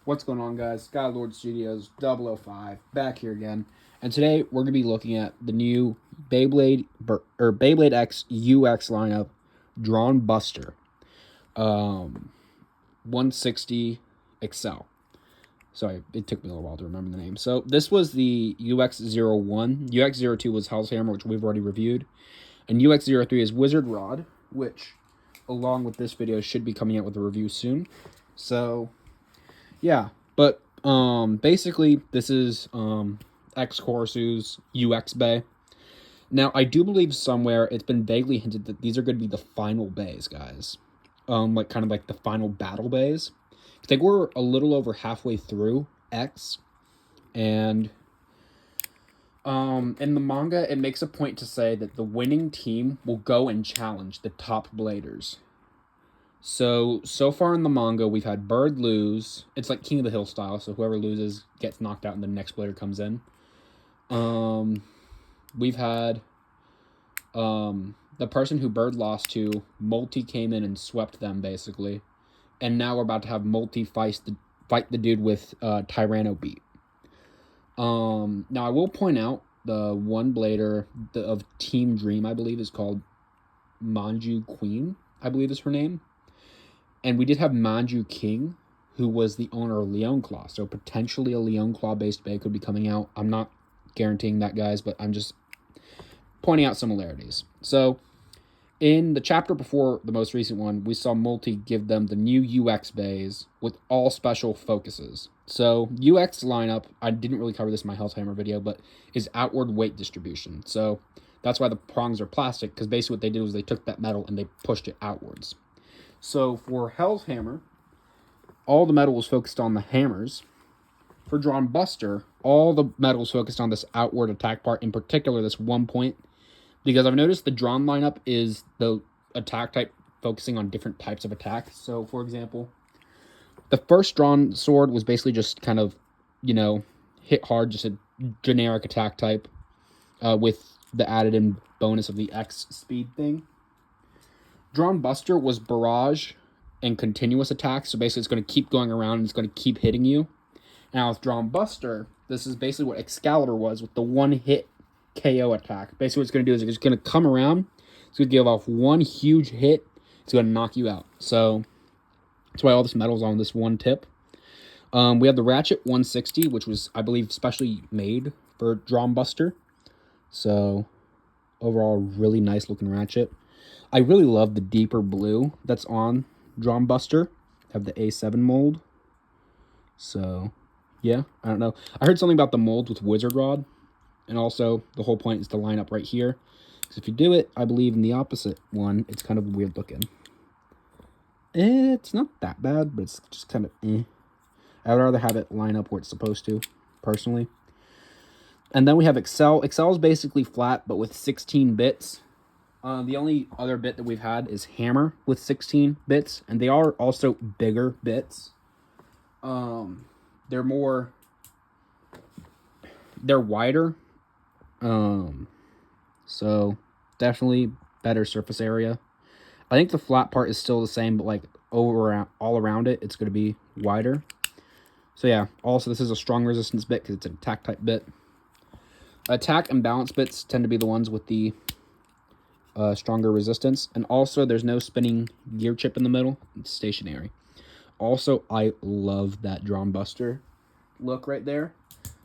What's going on, guys? Skylord Studios 005 back here again, and today we're gonna be looking at the new Beyblade X UX lineup, Drawn Buster, 160 Excel. Sorry, it took me a little while to remember the name. So this was the UX01. UX02 was Hell's Hammer, which we've already reviewed, and UX03 is Wizard Rod, which, along with this video, should be coming out with a review soon. So yeah, but basically this is X Corsu's UX bay. Now I do believe somewhere it's been vaguely hinted that these are going to be the final bays, guys. Like kind of like the final battle bays. I think we're a little over halfway through X, and in the manga it makes a point to say that the winning team will go and challenge the top bladers. So far in the manga, we've had Bird lose. It's like King of the Hill style, so whoever loses gets knocked out and the next blader comes in. We've had the person who Bird lost to, Multi came in and swept them, basically. And now we're about to have Multi fight the dude with Tyranno beat. Now, I will point out the one blader of Team Dream, I believe, is called Manju Queen, I believe is her name. And we did have Manju King, who was the owner of Leon Claw. So potentially a Leon Claw-based bay could be coming out. I'm not guaranteeing that, guys, but I'm just pointing out similarities. So in the chapter before the most recent one, we saw Multi give them the new UX bays with all special focuses. So UX lineup, I didn't really cover this in my Hellhammer video, but is outward weight distribution. So that's why the prongs are plastic, because basically what they did was they took that metal and they pushed it outwards. So for Hell's Hammer, all the metal was focused on the hammers. For Drawn Buster, all the metal was focused on this outward attack part, in particular this one point, because I've noticed the drawn lineup is the attack type focusing on different types of attacks. So, for example, the first drawn sword was basically just kind of, hit hard, just a generic attack type with the added in bonus of the X speed thing. Drawn Buster was barrage and continuous attacks, so basically it's going to keep going around and it's going to keep hitting you. Now with Drawn Buster, this is basically what Excalibur was with the one-hit KO attack. Basically what it's going to do is it's going to come around, it's going to give off one huge hit, it's going to knock you out. So that's why all this metal's on this one tip. We have the Ratchet 160, which was, I believe, specially made for Drawn Buster. So overall, really nice looking Ratchet. I really love the deeper blue that's on Drawn Buster. Have the A7 mold. So, yeah, I don't know. I heard something about the mold with Wizard Rod. And also, the whole point is to line up right here. Because if you do it, I believe, in the opposite one, it's kind of weird looking. It's not that bad, but it's just kind of eh. I would rather have it line up where it's supposed to, personally. And then we have Excel. Excel is basically flat, but with 16 bits. The only other bit that we've had is Hammer with 16 bits, and they are also bigger bits. They're wider. So definitely better surface area. I think the flat part is still the same, but like all around it, it's going to be wider. So yeah, also this is a strong resistance bit because it's an attack type bit. Attack and balance bits tend to be the ones with the stronger resistance, and also there's no spinning gear chip in the middle. It's stationary. Also, I love that Drawn Buster look right there.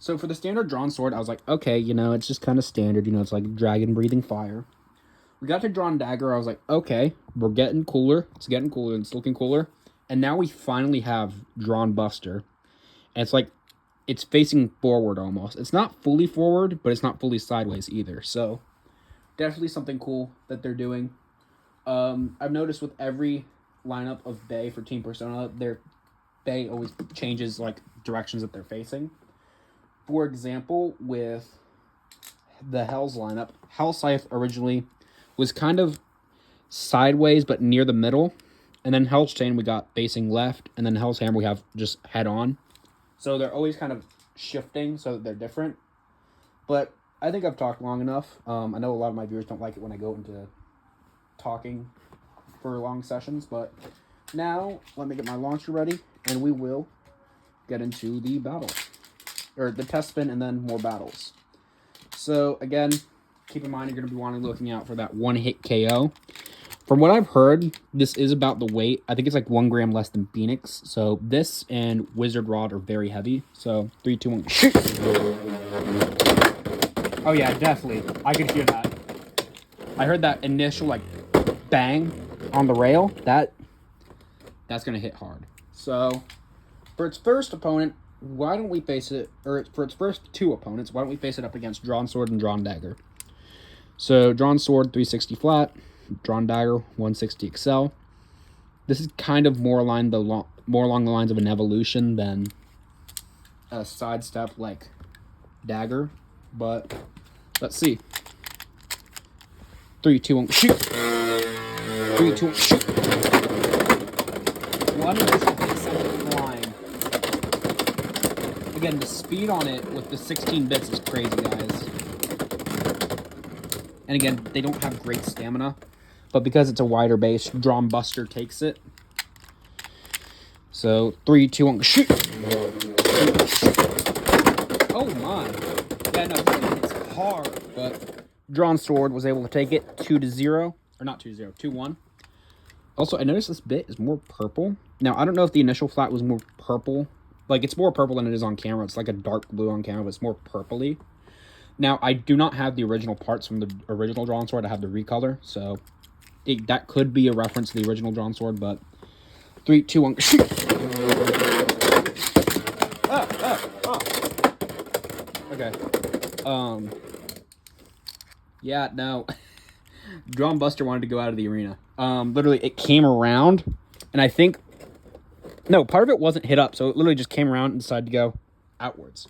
So for the standard drawn sword, I was like, okay, it's just kind of standard. It's like dragon breathing fire. We got to Drawn Dagger. I was like, okay, we're getting cooler. It's getting cooler. It's looking cooler. And now we finally have Drawn Buster. And it's like, it's facing forward almost. It's not fully forward, but it's not fully sideways either. So definitely something cool that they're doing. I've noticed with every lineup of Bay for Team Persona, their Bay always changes like directions that they're facing. For example, with the Hell's lineup, Hell Scythe originally was kind of sideways but near the middle, and then Hell's Chain we got facing left, and then Hell's Hammer we have just head on. So they're always kind of shifting so that they're different. But I think I've talked long enough. I know a lot of my viewers don't like it when I go into talking for long sessions, but now let me get my launcher ready, and we will get into the battle. Or the test spin and then more battles. So, again, keep in mind you're going to be looking out for that one-hit KO. From what I've heard, this is about the weight. I think it's like 1 gram less than Phoenix. So this and Wizard Rod are very heavy. So 3, 2, 1, shoot! Oh yeah, definitely. I could hear that. I heard that initial like bang on the rail. That's gonna hit hard. So for its first opponent, why don't we face it? Or for its first 2 opponents, why don't we face it up against Drawn Sword and Drawn Dagger? So Drawn Sword 360 flat. Drawn Dagger 160 XL. This is kind of more along the lines of an evolution than a sidestep like Dagger, but let's see. 3, 2, 1, shoot! 3, 2, 1, shoot! One initial hit sends it flying. Again, the speed on it with the 16 bits is crazy, guys. And again, they don't have great stamina. But because it's a wider base, dranbuster takes it. So 3, 2, 1, shoot! Oh my! Yeah, no, it's hard. But Drawn Sword was able to take it 2-0, or not 2-0, 2-1. Also, I noticed this bit is more purple. Now I don't know if the initial flat was more purple. Like it's more purple than it is on camera. It's like a dark blue on camera, but it's more purpley. Now I do not have the original parts from the original Drawn Sword. I have the recolor, so. That could be a reference to the original Drawn Sword, but 3, 2, 1, shoot! Okay. Yeah, no. Dranbuster wanted to go out of the arena. Literally, it came around, and I think... No, part of it wasn't hit up, so it literally just came around and decided to go outwards.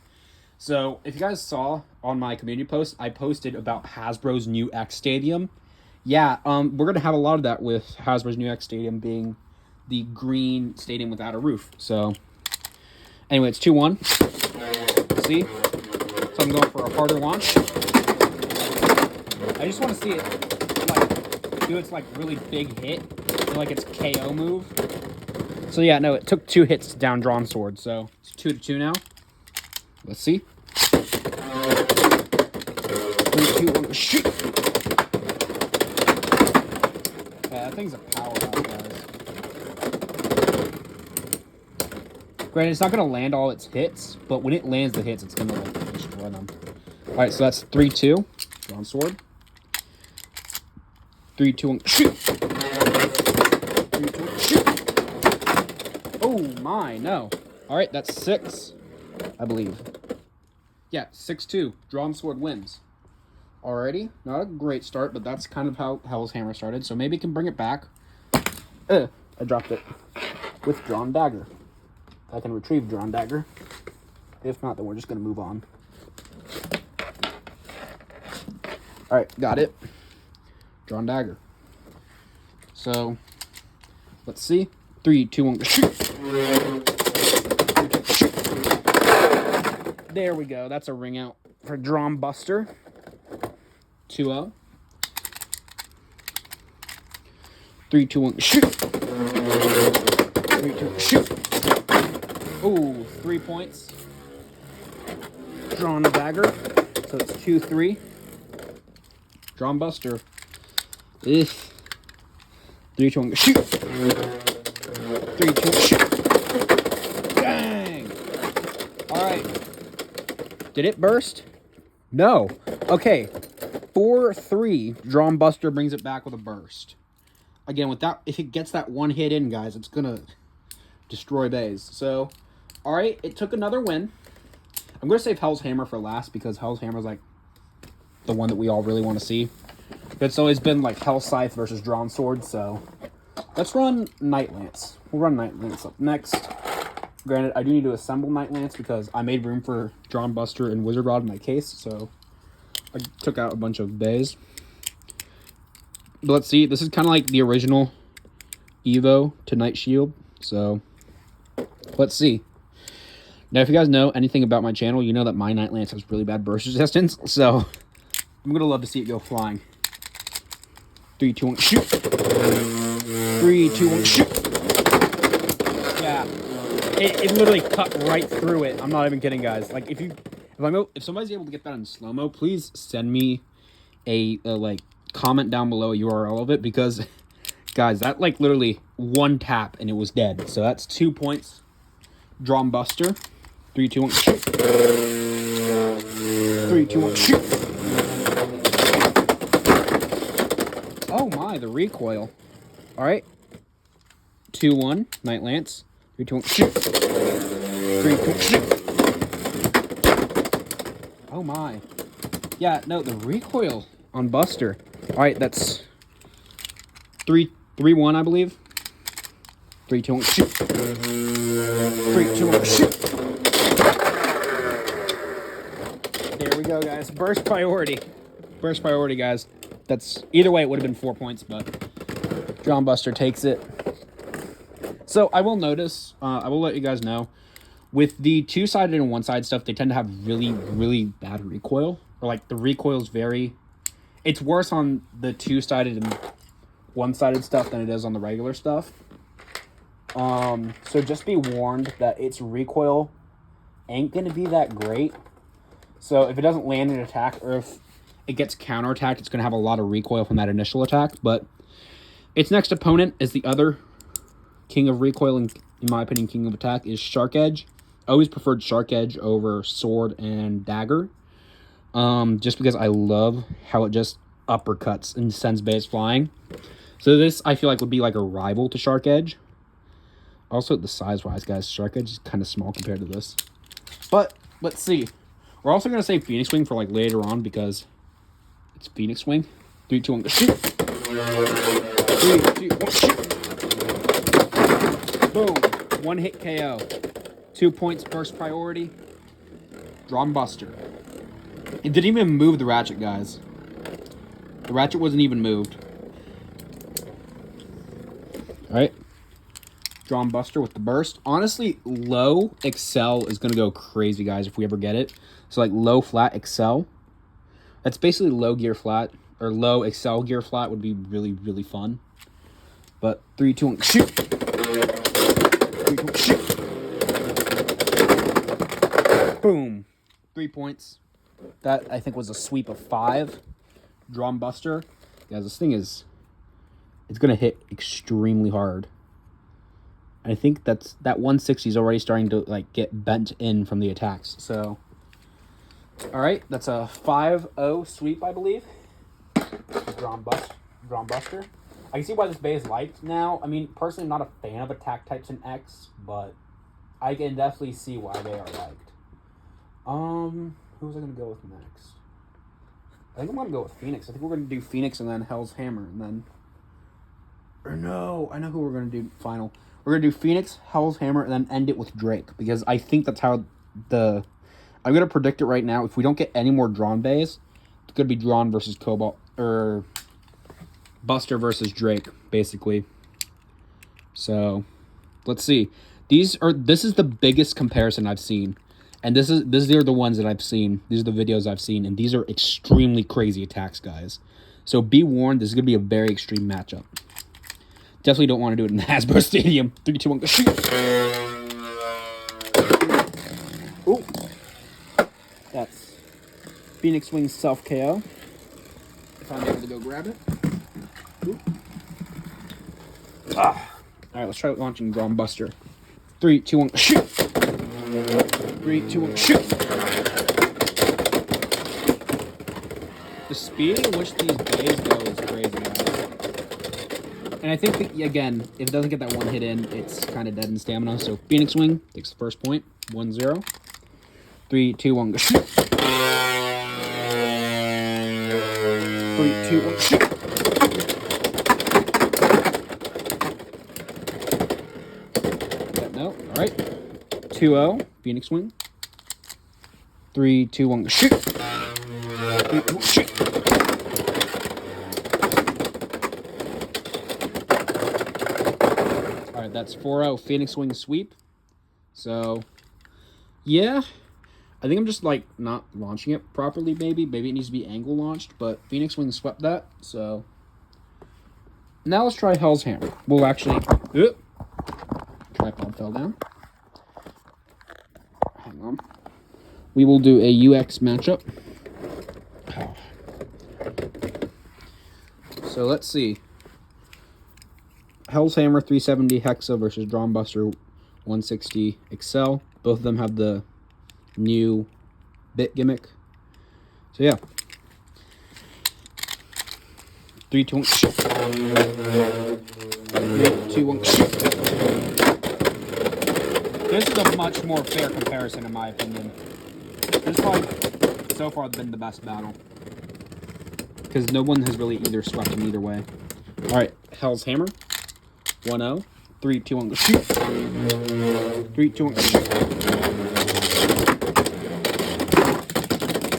So, if you guys saw on my community post, I posted about Hasbro's new X Stadium. Yeah, we're going to have a lot of that with Hasbro's new X Stadium being the green stadium without a roof. So, anyway, it's 2-1. See? So I'm going for a harder launch. I just want to see it, like, do its, like, really big hit. Like its KO move. So, yeah, no, it took 2 hits to down Drawn Sword. So, it's 2-2 now. Let's see. 3, 2, 1, shoot! Yeah, that thing's a powerhouse, guys. Granted, it's not going to land all its hits, but when it lands the hits, it's going to like, destroy them. Alright, so that's 3-2. Drawn Sword. 3, 2, 1, shoot! 3, 2, 1, shoot! Oh my, no. Alright, that's 6, I believe. Yeah, 6-2. Drawn Sword wins. Alrighty, not a great start, but that's kind of how Hell's Hammer started, so maybe it can bring it back. I dropped it. With Drawn Dagger. I can retrieve Drawn Dagger. If not, then we're just going to move on. Alright, got it. Drawn Dagger. So, let's see. 3, 2, 1, shoot! There we go. That's a ring out for Dranbuster. 2-0. 3, 2, 1, shoot! 3, 2, 1, shoot! Ooh, 3 points. Drawn Dagger. So it's 2-3. Dranbuster. 3, 2, 1, shoot! 3, 2, 1, shoot! Dang! Alright. Did it burst? No. Okay. 4-3. Dranbuster brings it back with a burst. Again, with that, if it gets that one hit in, guys, it's gonna destroy bays. So, alright, it took another win. I'm gonna save Hell's Hammer for last because Hell's Hammer is like the one that we all really want to see. It's always been like Hell Scythe versus Drawn Sword, so let's run Night Lance. We'll run Night Lance up next. Granted, I do need to assemble Night Lance because I made room for Dranbuster and Wizard Rod in my case, so I took out a bunch of bays. But let's see, this is kind of like the original Evo to Night Shield, so let's see. Now, if you guys know anything about my channel, you know that my Night Lance has really bad burst resistance, so I'm going to love to see it go flying. 3, 2, 1, shoot! 3, 2, 1, shoot! Yeah. It literally cut right through it. I'm not even kidding, guys. Like, if somebody's able to get that in slow-mo, please send me a like, comment down below a URL of it, because, guys, that, like, literally one tap and it was dead. So that's 2 points. Dranbuster. 3, 2, 1, shoot. 3, 2, 1, shoot. Oh my, the recoil. All right. 2, 1, Night Lance. 3, 2, 1, shoot. 3, 2, 1, shoot. Oh my. Yeah, no, the recoil on Buster. All right, that's 3, 1, I believe. 3, 2, 1, shoot. 3, 2, 1, shoot. There we go, guys. Burst priority. Burst priority, guys. That's, either way, it would have been 4 points, but Dranbuster takes it. So I will notice, I will let you guys know, with the two-sided and one-sided stuff, they tend to have really, really bad recoil. Or, like, the recoil's very... It's worse on the two-sided and one-sided stuff than it is on the regular stuff. So just be warned that its recoil ain't going to be that great. So if it doesn't land an attack, or if it gets counterattacked, it's going to have a lot of recoil from that initial attack. But its next opponent is the other king of recoil, and in my opinion, king of attack, is Shark Edge. I always preferred Shark Edge over Sword and Dagger. Just because I love how it just uppercuts and sends base flying. So this, I feel like, would be like a rival to Shark Edge. Also, the size-wise, guys, Shark Edge is kind of small compared to this. But, let's see. We're also going to save Phoenix Wing for, like, later on, because it's Phoenix Wing. 3, 2, 1, shoot. 3, 2, 1, shoot. Boom. One hit KO. 2 points burst priority. Dranbuster. It didn't even move the ratchet, guys. The ratchet wasn't even moved. Alright. Dranbuster with the burst. Honestly, low Excel is going to go crazy, guys, if we ever get it. So, like, low flat Excel. That's basically low gear flat. Or low Excel gear flat would be really, really fun. But 3, 2, 1, shoot. 3, 2, 1, shoot. Boom. 3 points. That, I think, was a sweep of 5. Dranbuster. Guys, this thing is... It's going to hit extremely hard. I think that 160 is already starting to, like, get bent in from the attacks. So, all right. That's a 5-0 sweep, I believe. Dranbuster. I can see why this bay is liked now. I mean, personally, I'm not a fan of attack types in X, but I can definitely see why they are liked. Who was I going to go with next? I think I'm going to go with Phoenix. I think we're going to do Phoenix and then Hell's Hammer, and then... Or no, I know who we're going to do final. We're going to do Phoenix, Hell's Hammer, and then end it with Drake, because I think that's how the... I'm going to predict it right now. If we don't get any more drawn bays, it's going to be Drawn versus Cobalt, or Buster versus Drake, basically. So, let's see. This is the biggest comparison I've seen. And these are the ones that I've seen. These are the videos I've seen, and these are extremely crazy attacks, guys. So be warned, this is going to be a very extreme matchup. Definitely don't want to do it in the Hasbro Stadium. 3, 2, 1, go shoot! Ooh. That's Phoenix Wing self KO. If I'm able to go grab it. Ooh. Ah. Alright, let's try launching Dranbuster. 3, 2, 1, shoot! 3, 2, 1, shoot! The speed at which these bays go is crazy, guys. And I think, that, again, if it doesn't get that one hit in, it's kind of dead in stamina. So Phoenix Wing takes the first point. 1-0. 3, 2, 1, go shoot! 3, 2, 1, shoot! No, alright. 2-0, Phoenix Wing. 3, 2, 1, go shoot! 3, 2, 1, shoot! Alright, that's 4-0 Phoenix Wing sweep. So, yeah. I think I'm just, like, not launching it properly, maybe. Maybe it needs to be angle launched, but Phoenix Wing swept that, so. Now let's try Hell's Hammer. We'll actually... Tripod fell down. hang on. We will do a UX matchup. So let's see. Hell's Hammer 370 Hexa versus dranbuster 160 Excel. Both of them have the new bit gimmick. So yeah. 3, 2, 1, shoot. 3, 2, 1, shoot. This is a much more fair comparison, in my opinion. This has probably, so far, been the best battle. Because no one has really either swept him either way. Alright, Hell's Hammer. 1-0. 3, 2, 1, shoot. 3, 2, 1, shoot.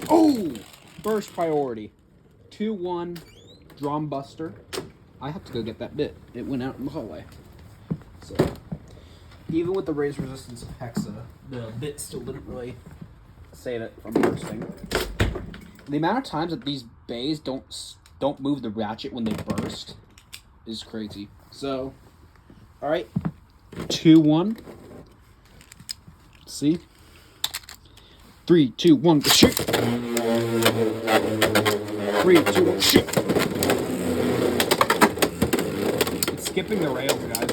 Oh! First priority. 2-1. Dranbuster. I have to go get that bit. It went out in the hallway. So, even with the raise resistance of Hexa, the bit still didn't really save it from bursting. The amount of times that these bays don't move the ratchet when they burst is crazy. So, all right, 2-1. Let's see. 3, 2, 1, shoot. 3, 2, 1, shoot. It's skipping the rails, guys.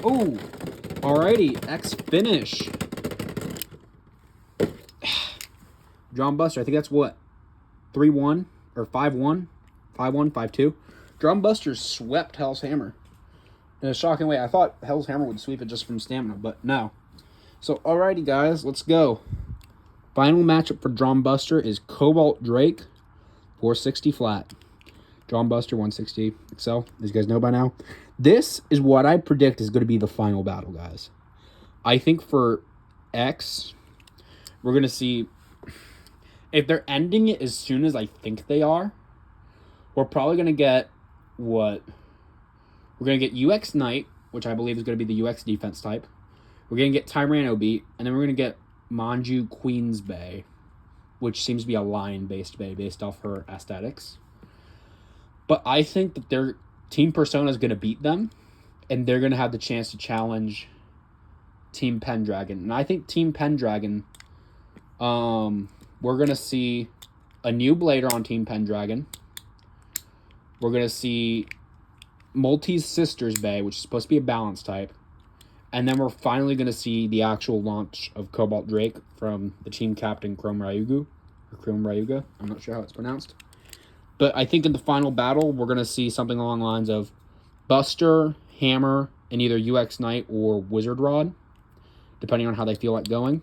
Oh, alrighty, X finish. Dranbuster, I think that's what? 3-1 or 5-1? 5-1, 5-2. Dranbuster swept Hell's Hammer in a shocking way. I thought Hell's Hammer would sweep it just from stamina, but no. So, alrighty, guys, let's go. Final matchup for Dranbuster is Cobalt Drake, 460 flat. Dranbuster, 160 Excel, as you guys know by now. This is what I predict is going to be the final battle, guys. I think for X, we're going to see, if they're ending it as soon as I think they are, we're probably going to get what? We're going to get UX Knight, which I believe is going to be the UX defense type. We're going to get Tyranno Beat, and then we're going to get Manju Queen's Bay, which seems to be a lion-based bay based off her aesthetics. But I think that their Team Persona is going to beat them, and they're going to have the chance to challenge Team Pendragon. And I think Team Pendragon, we're going to see a new Blader on Team Pendragon. We're going to see Multi's Sister's Bay, which is supposed to be a balance type. And then we're finally going to see the actual launch of Cobalt Drake from the team captain Chrome Ryugu. Or Chrome Ryuga. I'm not sure how it's pronounced. But I think in the final battle, we're going to see something along the lines of Buster, Hammer, and either UX Knight or Wizard Rod, depending on how they feel like going.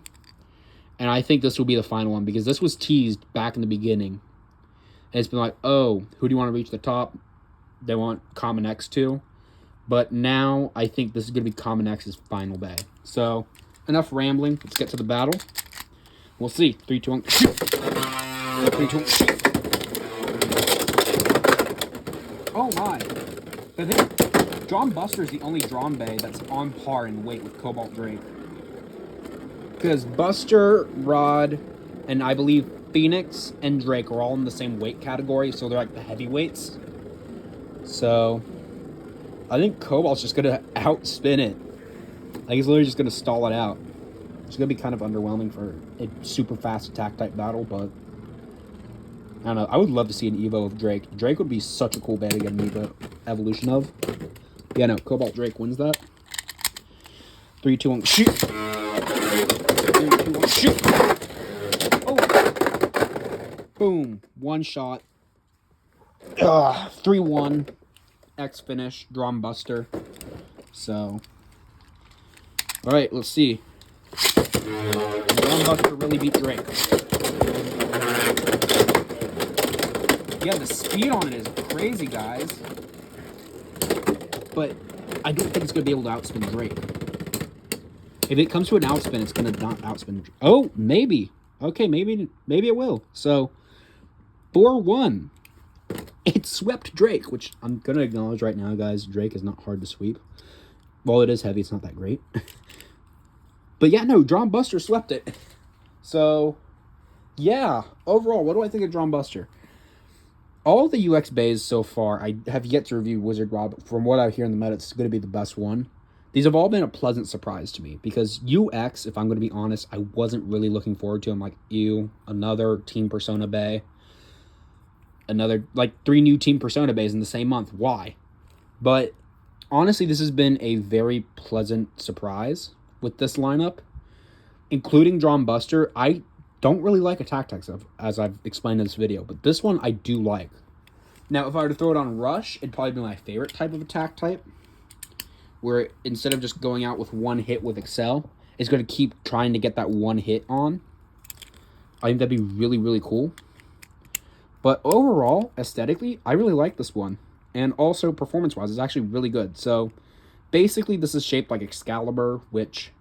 And I think this will be the final one, because this was teased back in the beginning. And it's been like, oh, who do you want to reach the top? They want Common X2. But now I think this is going to be Common X's final bay. So, enough rambling. Let's get to the battle. We'll see. 3, 2, 1, shoot. 3, 2, 1, shoot. Oh my. I think Dranbuster is the only Drawn Bay that's on par in weight with Cobalt Drake. Because Buster, Rod, and I believe Phoenix and Drake are all in the same weight category, so they're like the heavyweights. So, I think Cobalt's just going to outspin it. Like, he's literally just going to stall it out. It's going to be kind of underwhelming for a super fast attack type battle, but I don't know. I would love to see an Evo of Drake. Drake would be such a cool bay to get an Evo evolution of. Yeah, no, Cobalt Drake wins that. 3, 2, 1, shoot. 3, 2, 1, shoot. Oh. Boom. One shot. 3-1. X finish. Dranbuster. So. Alright, let's see. Dranbuster really beat Drake. Yeah, the speed on it is crazy, guys. But I don't think it's going to be able to outspin Drake. If it comes to an outspin, it's going to not outspin. Oh, maybe. Okay, maybe it will. So, 4-1. It swept Drake, which I'm going to acknowledge right now, guys. Drake is not hard to sweep. While it is heavy, it's not that great. But yeah, no, Dranbuster swept it. So, yeah. Overall, what do I think of Dranbuster? All the UX bays so far, I have yet to review Wizard Rod, but from what I hear in the meta, it's going to be the best one. These have all been a pleasant surprise to me because UX, if I'm going to be honest, I wasn't really looking forward to. I'm like, ew, another Team Persona Bay. Another, like, 3 new Team Persona Bays in the same month. Why? But honestly, this has been a very pleasant surprise with this lineup, including dranbuster. I don't really like attack types, as I've explained in this video, but this one I do like. Now, if I were to throw it on Rush, it'd probably be my favorite type of attack type, where instead of just going out with one hit with Excel, it's going to keep trying to get that one hit on. I think that'd be really, really cool. But overall, aesthetically, I really like this one. And also, performance-wise, it's actually really good. So, basically, this is shaped like Excalibur, which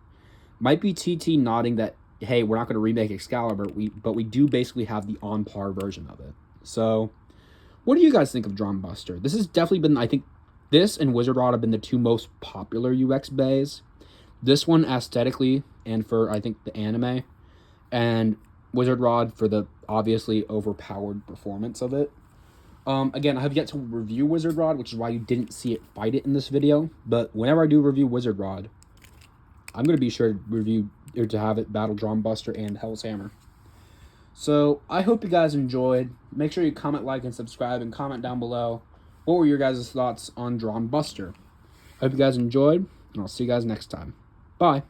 might be TT nodding that, hey, we're not going to remake Excalibur, but we do basically have the on-par version of it. So, what do you guys think of dranbuster? This has definitely been, I think, this and Wizard Rod have been the 2 most popular UX bays. This one aesthetically, and for, I think, the anime, and Wizard Rod for the obviously overpowered performance of it. Again, I have yet to review Wizard Rod, which is why you didn't see it fight it in this video. But whenever I do review Wizard Rod, I'm going to be sure to review, or to have it battle dranbuster and Hell's Hammer. So, I hope you guys enjoyed. Make sure you comment, like, and subscribe, and comment down below what were your guys' thoughts on dranbuster. I hope you guys enjoyed, and I'll see you guys next time. Bye.